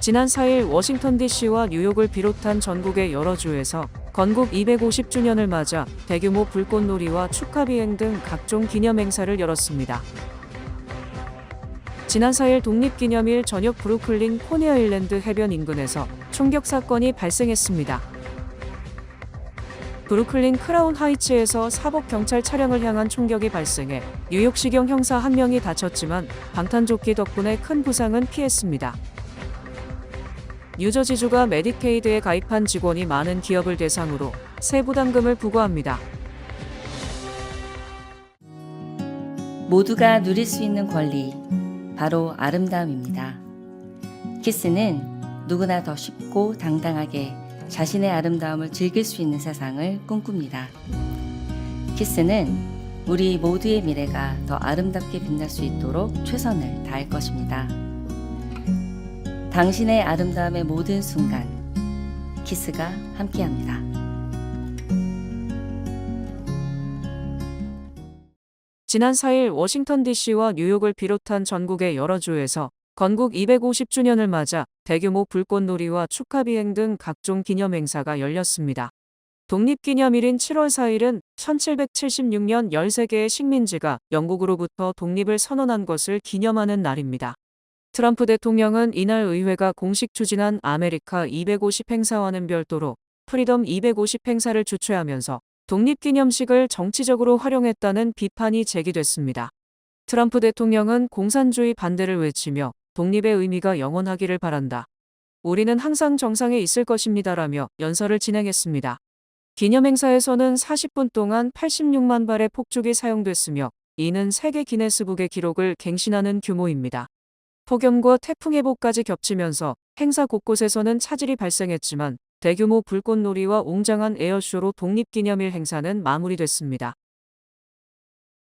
지난 4일 워싱턴 DC와 뉴욕을 비롯한 전국의 여러 주에서 건국 250주년을 맞아 대규모 불꽃놀이와 축하비행 등 각종 기념행사를 열었습니다. 지난 4일 독립기념일 저녁 브루클린 코니아일랜드 해변 인근에서 총격 사건이 발생했습니다. 브루클린 크라운 하이츠에서 사복 경찰 차량을 향한 총격이 발생해 뉴욕시경 형사 1명이 다쳤지만 방탄조끼 덕분에 큰 부상은 피했습니다. 뉴저지주가 메디케이드에 가입한 직원이 많은 기업을 대상으로 세부담금을 부과합니다. 모두가 누릴 수 있는 권리, 바로 아름다움입니다. 키스는 누구나 더 쉽고 당당하게 자신의 아름다움을 즐길 수 있는 세상을 꿈꿉니다. 키스는 우리 모두의 미래가 더 아름답게 빛날 수 있도록 최선을 다할 것입니다. 당신의 아름다움의 모든 순간, 키스가 함께합니다. 지난 4일 워싱턴 DC와 뉴욕을 비롯한 전국의 여러 주에서 건국 250주년을 맞아 대규모 불꽃놀이와 축하비행 등 각종 기념행사가 열렸습니다. 독립기념일인 7월 4일은 1776년 13개의 식민지가 영국으로부터 독립을 선언한 것을 기념하는 날입니다. 트럼프 대통령은 이날 의회가 공식 추진한 아메리카 250 행사와는 별도로 프리덤 250 행사를 주최하면서 독립기념식을 정치적으로 활용했다는 비판이 제기됐습니다. 트럼프 대통령은 공산주의 반대를 외치며 독립의 의미가 영원하기를 바란다. 우리는 항상 정상에 있을 것입니다라며 연설을 진행했습니다. 기념행사에서는 40분 동안 86만 발의 폭죽이 사용됐으며 이는 세계 기네스북의 기록을 갱신하는 규모입니다. 폭염과 태풍 예보까지 겹치면서 행사 곳곳에서는 차질이 발생했지만 대규모 불꽃놀이와 웅장한 에어쇼로 독립기념일 행사는 마무리됐습니다.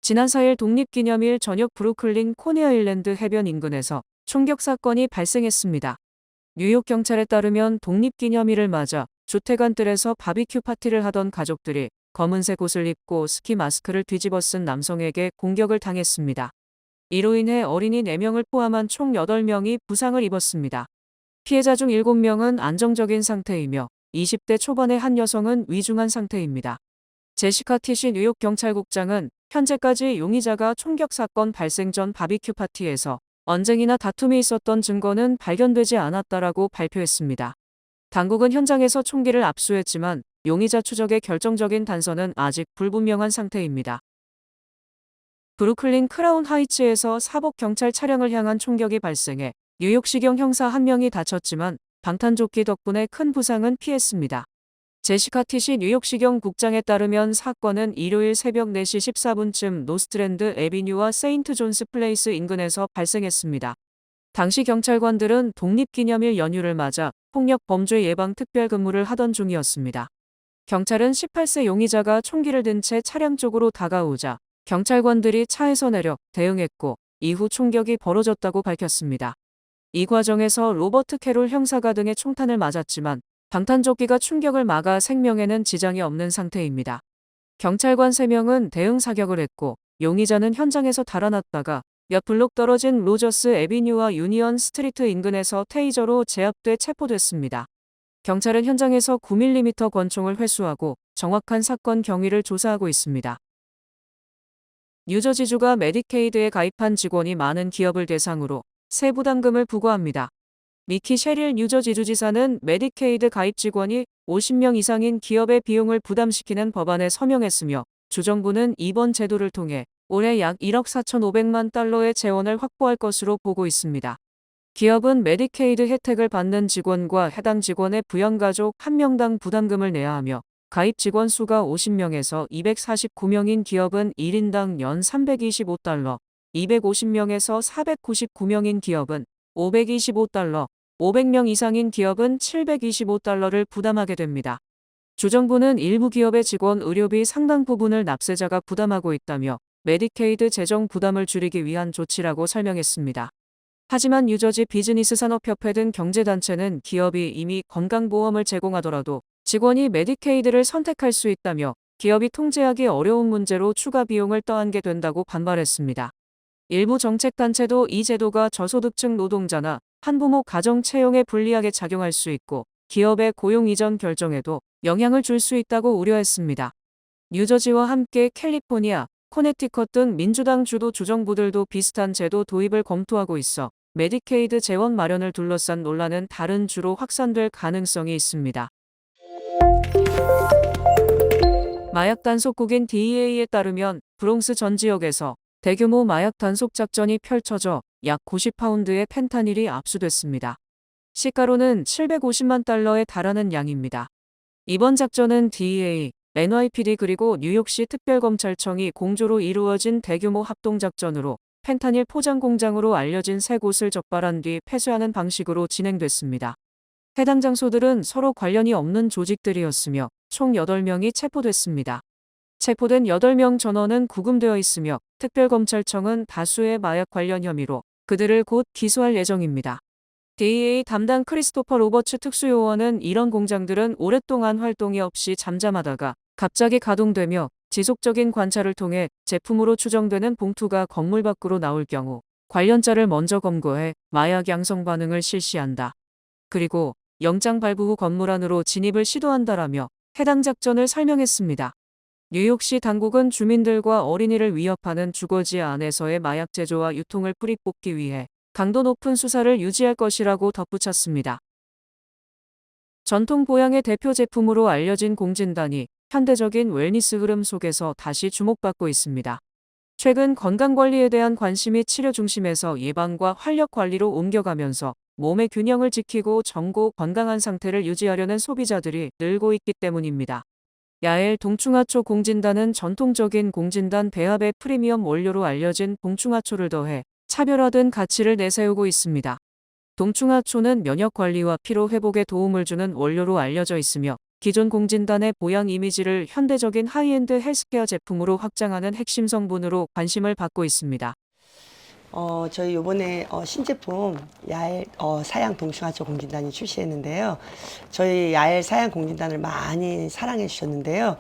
지난 4일 독립기념일 저녁 브루클린 코니아일랜드 해변 인근에서 총격 사건이 발생했습니다. 뉴욕 경찰에 따르면 독립기념일을 맞아 주택 안뜰에서 바비큐 파티를 하던 가족들이 검은색 옷을 입고 스키 마스크를 뒤집어 쓴 남성에게 공격을 당했습니다. 이로 인해 어린이 4명을 포함한 총 8명이 부상을 입었습니다. 피해자 중 7명은 안정적인 상태이며 20대 초반의 한 여성은 위중한 상태입니다. 제시카 티시 뉴욕 경찰국장은 현재까지 용의자가 총격 사건 발생 전 바비큐 파티에서 언쟁이나 다툼이 있었던 증거는 발견되지 않았다라고 발표했습니다. 당국은 현장에서 총기를 압수했지만 용의자 추적의 결정적인 단서는 아직 불분명한 상태입니다. 브루클린 크라운 하이츠에서 사복 경찰 차량을 향한 총격이 발생해 뉴욕시경 형사 1명이 다쳤지만 방탄조끼 덕분에 큰 부상은 피했습니다. 제시카 티시 뉴욕시경 국장에 따르면 사건은 일요일 새벽 4시 14분쯤 노스트랜드 애비뉴와 세인트 존스 플레이스 인근에서 발생했습니다. 당시 경찰관들은 독립기념일 연휴를 맞아 폭력 범죄 예방 특별 근무를 하던 중이었습니다. 경찰은 18세 용의자가 총기를 든 채 차량 쪽으로 다가오자 경찰관들이 차에서 내려 대응했고 이후 총격이 벌어졌다고 밝혔습니다. 이 과정에서 로버트 캐롤 형사가 등의 총탄을 맞았지만 방탄조끼가 충격을 막아 생명에는 지장이 없는 상태입니다. 경찰관 3명은 대응 사격을 했고 용의자는 현장에서 달아났다가 몇 블록 떨어진 로저스 애비뉴와 유니언 스트리트 인근에서 테이저로 제압돼 체포됐습니다. 경찰은 현장에서 9mm 권총을 회수하고 정확한 사건 경위를 조사하고 있습니다. 뉴저지주가 메디케이드에 가입한 직원이 많은 기업을 대상으로 세부담금을 부과합니다. 미키 셰릴 뉴저지주지사는 메디케이드 가입 직원이 50명 이상인 기업의 비용을 부담시키는 법안에 서명했으며 주정부는 이번 제도를 통해 올해 약 1억 4,500만 달러의 재원을 확보할 것으로 보고 있습니다. 기업은 메디케이드 혜택을 받는 직원과 해당 직원의 부양가족 1명당 부담금을 내야 하며 가입 직원 수가 50명에서 249명인 기업은 1인당 연 325달러, 250명에서 499명인 기업은 525달러, 500명 이상인 기업은 725달러를 부담하게 됩니다. 주정부는 일부 기업의 직원 의료비 상당 부분을 납세자가 부담하고 있다며 메디케이드 재정 부담을 줄이기 위한 조치라고 설명했습니다. 하지만 뉴저지 비즈니스 산업협회 등 경제단체는 기업이 이미 건강보험을 제공하더라도 직원이 메디케이드를 선택할 수 있다며 기업이 통제하기 어려운 문제로 추가 비용을 떠안게 된다고 반발했습니다. 일부 정책단체도 이 제도가 저소득층 노동자나 한부모 가정 채용에 불리하게 작용할 수 있고 기업의 고용 이전 결정에도 영향을 줄 수 있다고 우려했습니다. 뉴저지와 함께 캘리포니아, 코네티컷 등 민주당 주도 주정부들도 비슷한 제도 도입을 검토하고 있어 메디케이드 재원 마련을 둘러싼 논란은 다른 주로 확산될 가능성이 있습니다. 마약 단속국인 DEA에 따르면 브롱스 전 지역에서 대규모 마약 단속 작전이 펼쳐져 약 90파운드의 펜타닐이 압수됐습니다. 시가로는 750만 달러에 달하는 양입니다. 이번 작전은 DEA, NYPD 그리고 뉴욕시 특별검찰청이 공조로 이루어진 대규모 합동작전으로 펜타닐 포장 공장으로 알려진 세 곳을 적발한 뒤 폐쇄하는 방식으로 진행됐습니다. 해당 장소들은 서로 관련이 없는 조직들이었으며 총 8명이 체포됐습니다. 체포된 8명 전원은 구금되어 있으며 특별검찰청은 다수의 마약 관련 혐의로 그들을 곧 기소할 예정입니다. DEA 담당 크리스토퍼 로버츠 특수요원은 이런 공장들은 오랫동안 활동이 없이 잠잠하다가 갑자기 가동되며 지속적인 관찰을 통해 제품으로 추정되는 봉투가 건물 밖으로 나올 경우 관련자를 먼저 검거해 마약 양성 반응을 실시한다. 그리고 영장 발부 후 건물 안으로 진입을 시도한다라며 해당 작전을 설명했습니다. 뉴욕시 당국은 주민들과 어린이를 위협하는 주거지 안에서의 마약 제조와 유통을 뿌리뽑기 위해 강도 높은 수사를 유지할 것이라고 덧붙였습니다. 전통 보양의 대표 제품으로 알려진 공진단이 현대적인 웰니스 흐름 속에서 다시 주목받고 있습니다. 최근 건강관리에 대한 관심이 치료 중심에서 예방과 활력 관리로 옮겨가면서 몸의 균형을 지키고 정고 건강한 상태를 유지하려는 소비자들이 늘고 있기 때문입니다. 야엘 동충하초 공진단은 전통적인 공진단 배합의 프리미엄 원료로 알려진 동충하초를 더해 차별화된 가치를 내세우고 있습니다. 동충하초는 면역 관리와 피로 회복에 도움을 주는 원료로 알려져 있으며 기존 공진단의 보양 이미지를 현대적인 하이엔드 헬스케어 제품으로 확장하는 핵심 성분으로 관심을 받고 있습니다. 저희 요번에 신제품 야엘 사양 동충하초 공진단이 출시했는데요. 저희 야엘 사양 공진단을 많이 사랑해 주셨는데요.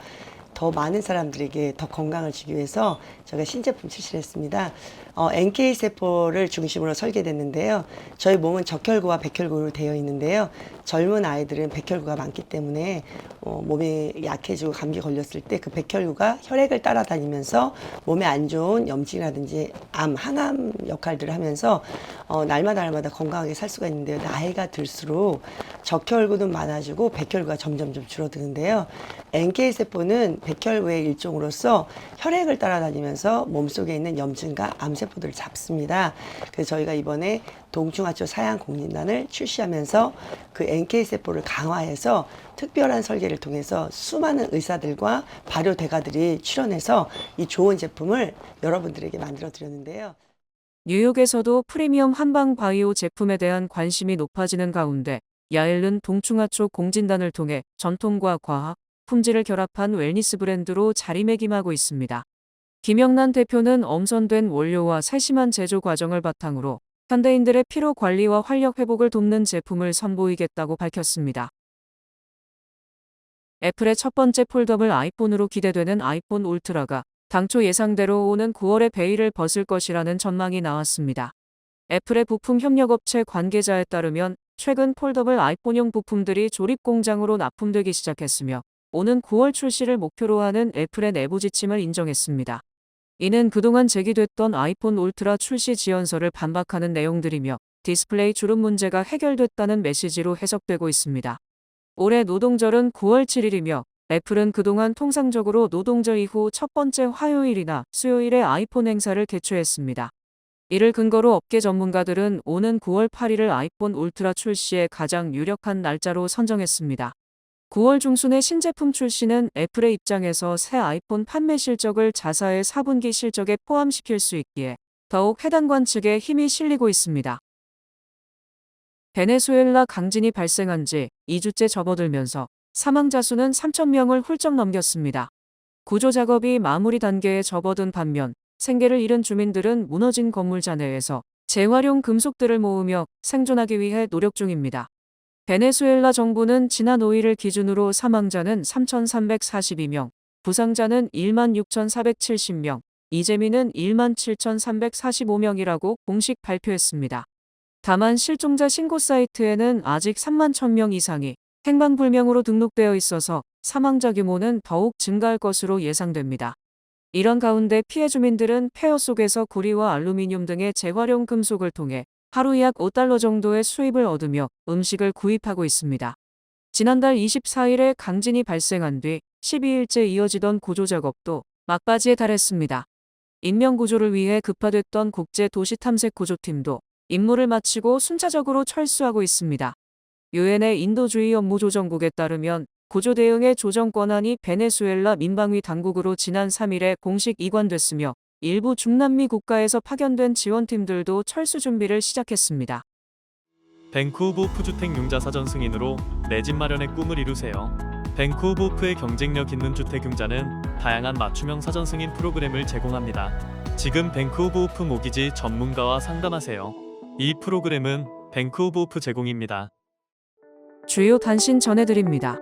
더 많은 사람들에게 더 건강을 주기 위해서 저희가 신제품 출시를 했습니다. NK세포를 중심으로 설계됐는데요. 저희 몸은 적혈구와 백혈구로 되어 있는데요. 젊은 아이들은 백혈구가 많기 때문에 몸이 약해지고 감기 걸렸을 때 그 백혈구가 혈액을 따라다니면서 몸에 안 좋은 염증이라든지 암, 항암 역할들을 하면서 날마다 건강하게 살 수가 있는데요. 나이가 들수록 적혈구는 많아지고 백혈구가 점점점 줄어드는데요. NK세포는 백혈구의 일종으로서 혈액을 따라다니면서 몸속에 있는 염증과 암세포들을 잡습니다. 그래서 저희가 이번에 동충하초 사양 공진단을 출시하면서 그 NK세포를 강화해서 특별한 설계를 통해서 수많은 의사들과 발효대가들이 출연해서 이 좋은 제품을 여러분들에게 만들어 드렸는데요. 뉴욕에서도 프리미엄 한방 바이오 제품에 대한 관심이 높아지는 가운데 야엘은 동충하초 공진단을 통해 전통과 과학, 품질을 결합한 웰니스 브랜드로 자리매김하고 있습니다. 김영란 대표는 엄선된 원료와 세심한 제조 과정을 바탕으로 현대인들의 피로 관리와 활력 회복을 돕는 제품을 선보이겠다고 밝혔습니다. 애플의 첫 번째 폴더블 아이폰으로 기대되는 아이폰 울트라가 당초 예상대로 오는 9월에 베일을 벗을 것이라는 전망이 나왔습니다. 애플의 부품 협력업체 관계자에 따르면 최근 폴더블 아이폰용 부품들이 조립 공장으로 납품되기 시작했으며 오는 9월 출시를 목표로 하는 애플의 내부 지침을 인정했습니다. 이는 그동안 제기됐던 아이폰 울트라 출시 지연서를 반박하는 내용들이며 디스플레이 주름 문제가 해결됐다는 메시지로 해석되고 있습니다. 올해 노동절은 9월 7일이며 애플은 그동안 통상적으로 노동절 이후 첫 번째 화요일이나 수요일에 아이폰 행사를 개최했습니다. 이를 근거로 업계 전문가들은 오는 9월 8일을 아이폰 울트라 출시의 가장 유력한 날짜로 선정했습니다. 9월 중순의 신제품 출시는 애플의 입장에서 새 아이폰 판매 실적을 자사의 4분기 실적에 포함시킬 수 있기에 더욱 해당 관측에 힘이 실리고 있습니다. 베네수엘라 강진이 발생한 지 2주째 접어들면서 사망자 수는 3,000명을 훌쩍 넘겼습니다. 구조 작업이 마무리 단계에 접어든 반면 생계를 잃은 주민들은 무너진 건물 잔해에서 재활용 금속들을 모으며 생존하기 위해 노력 중입니다. 베네수엘라 정부는 지난 5일을 기준으로 사망자는 3,342명, 부상자는 16,470명, 이재민은 17,345명이라고 공식 발표했습니다. 다만 실종자 신고 사이트에는 아직 3만 1,000명 이상이 행방불명으로 등록되어 있어서 사망자 규모는 더욱 증가할 것으로 예상됩니다. 이런 가운데 피해 주민들은 폐허 속에서 구리와 알루미늄 등의 재활용 금속을 통해 하루 약 5달러 정도의 수입을 얻으며 음식을 구입하고 있습니다. 지난달 24일에 강진이 발생한 뒤 12일째 이어지던 구조 작업도 막바지에 달했습니다. 인명구조를 위해 급파됐던 국제도시탐색구조팀도 임무를 마치고 순차적으로 철수하고 있습니다. 유엔의 인도주의 업무조정국에 따르면 구조 대응의 조정 권한이 베네수엘라 민방위 당국으로 지난 3일에 공식 이관됐으며 일부 중남미 국가에서 파견된 지원팀들도 철수 준비를 시작했습니다. 밴쿠버호프 주택융자 사전 승인으로 내 집 마련의 꿈을 이루세요. 밴쿠버호프의 경쟁력 있는 주택융자는 다양한 맞춤형 사전 승인 프로그램을 제공합니다. 지금 밴쿠버호프 모기지 전문가와 상담하세요. 이 프로그램은 밴쿠버호프 제공입니다. 주요 단신 전해드립니다.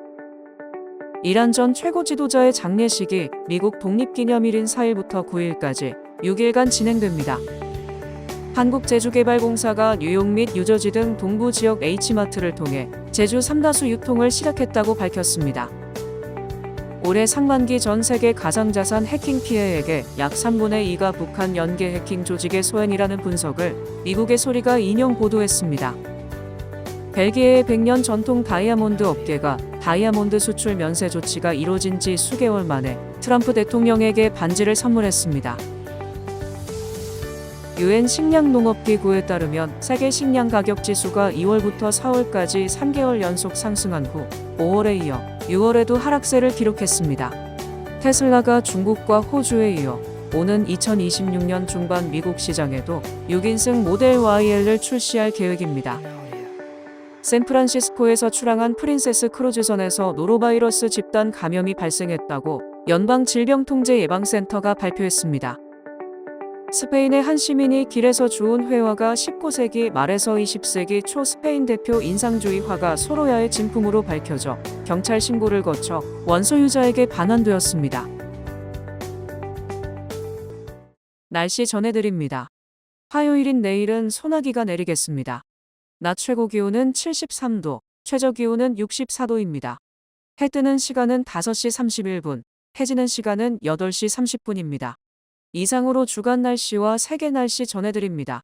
이란 전 최고 지도자의 장례식이 미국 독립기념일인 4일부터 9일까지 6일간 진행됩니다. 한국제주개발공사가 뉴욕 및 뉴저지 등 동부 지역 H마트를 통해 제주 삼다수 유통을 시작했다고 밝혔습니다. 올해 상반기 전 세계 가상자산 해킹 피해액의 약 3분의 2가 북한 연계 해킹 조직의 소행이라는 분석을 미국의 소리가 인용 보도했습니다. 벨기에의 100년 전통 다이아몬드 업계가 다이아몬드 수출 면세 조치가 이뤄진 지 수개월 만에 트럼프 대통령에게 반지를 선물했습니다. 유엔 식량농업기구에 따르면 세계 식량 가격 지수가 2월부터 4월까지 3개월 연속 상승한 후 5월에 이어 6월에도 하락세를 기록했습니다. 테슬라가 중국과 호주에 이어 오는 2026년 중반 미국 시장에도 6인승 모델 YL을 출시할 계획입니다. 샌프란시스코에서 출항한 프린세스 크루즈선에서 노로바이러스 집단 감염이 발생했다고 연방질병통제예방센터가 발표했습니다. 스페인의 한 시민이 길에서 주운 회화가 19세기 말에서 20세기 초 스페인 대표 인상주의 화가 소로야의 진품으로 밝혀져 경찰 신고를 거쳐 원소유자에게 반환되었습니다. 날씨 전해드립니다. 화요일인 내일은 소나기가 내리겠습니다. 낮 최고 기온은 73도, 최저 기온은 64도입니다. 해 뜨는 시간은 5시 31분, 해 지는 시간은 8시 30분입니다. 이상으로 주간 날씨와 세계 날씨 전해드립니다.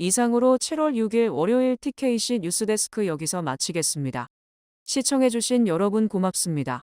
이상으로 7월 6일 월요일 TKC 뉴스데스크 여기서 마치겠습니다. 시청해주신 여러분 고맙습니다.